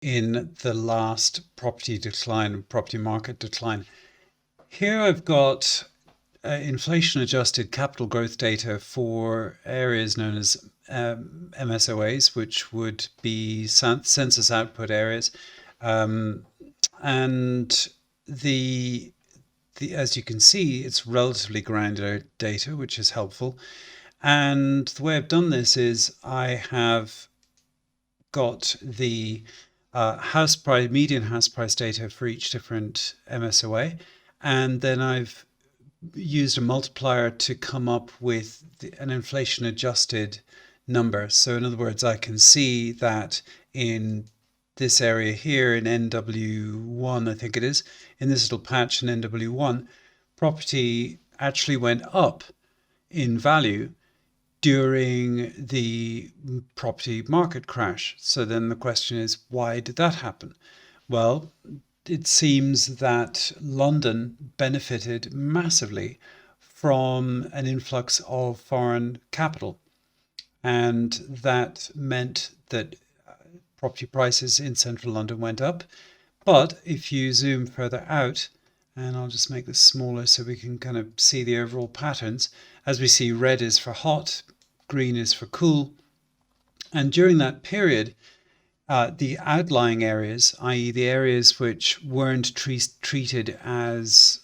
in the last property market decline. Here I've got inflation-adjusted capital growth data for areas known as MSOAs, which would be census output areas, and the as you can see, it's relatively granular data, which is helpful. And the way I've done this is I have got the house price, median house price data for each different MSOA, and then I've used a multiplier to come up with an inflation adjusted number. So in other words, I can see that in this area here in NW1, I think it is, in this little patch in NW1, property actually went up in value during the property market crash. So then the question is, why did that happen? Well, it seems that London benefited massively from an influx of foreign capital. And that meant that property prices in central London went up. But if you zoom further out, and I'll just make this smaller so we can kind of see the overall patterns, as we see, red is for hot, green is for cool. And during that period, the outlying areas, i.e. the areas which weren't treated as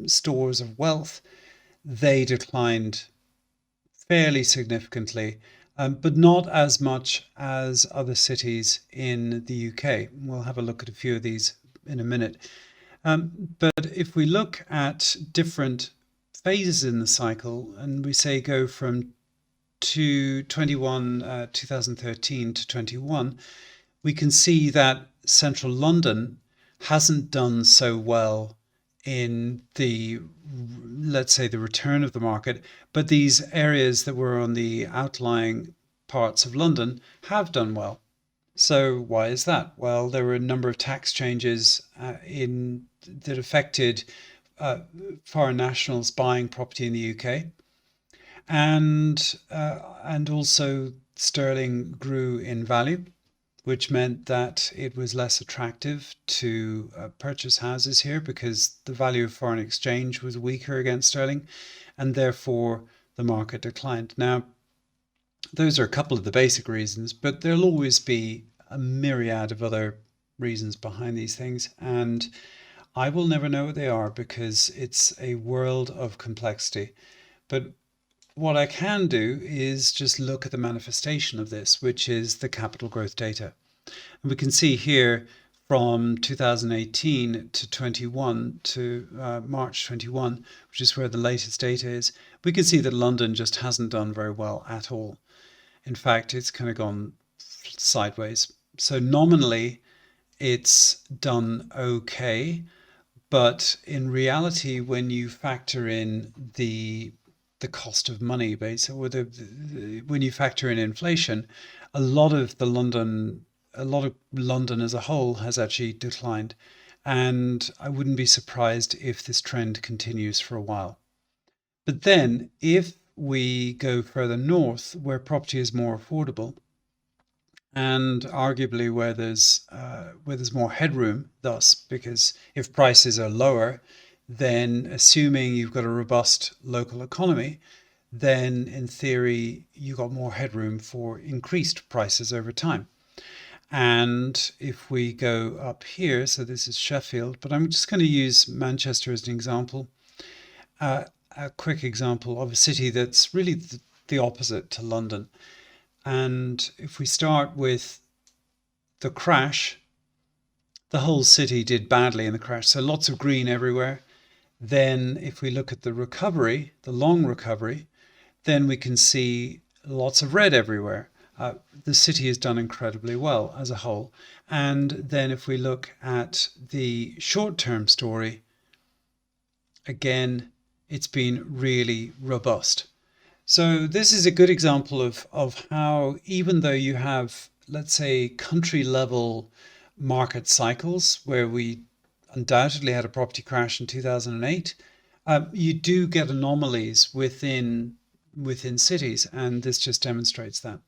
stores of wealth, they declined fairly significantly, but not as much as other cities in the UK. We'll have a look at a few of these in a minute. But if we look at different phases in the cycle, and we say go from 2013 to 21, we can see that central London hasn't done so well in the, let's say, the return of the market, but these areas that were on the outlying parts of London have done well. So why is that? Well, there were a number of tax changes that affected foreign nationals buying property in the UK, and also sterling grew in value, which meant that it was less attractive to purchase houses here because the value of foreign exchange was weaker against sterling, and therefore the market declined. Now, those are a couple of the basic reasons, but there'll always be a myriad of other reasons behind these things, and I will never know what they are because it's a world of complexity. But what I can do is just look at the manifestation of this, which is the capital growth data. And we can see here from 2018 to 21 to March 21, which is where the latest data is, we can see that London just hasn't done very well at all. In fact, it's kind of gone sideways. So nominally, it's done okay, but in reality, when you factor in the cost of money, basically, when you factor in inflation, a lot of London as a whole has actually declined, and I wouldn't be surprised if this trend continues for a while. But then, if we go further north, where property is more affordable, and arguably where there's more headroom, thus, because if prices are lower, then assuming you've got a robust local economy, then in theory, you've got more headroom for increased prices over time. And if we go up here, so this is Sheffield, but I'm just going to use Manchester as an example, a quick example of a city that's really the opposite to London. And if we start with the crash, the whole city did badly in the crash. So lots of green everywhere. Then if we look at the recovery, the long recovery, then we can see lots of red everywhere. The city has done incredibly well as a whole. And then if we look at the short-term story, again, it's been really robust. So this is a good example of how, even though you have, let's say, country level market cycles where we undoubtedly had a property crash in 2008, you do get anomalies within cities, and this just demonstrates that.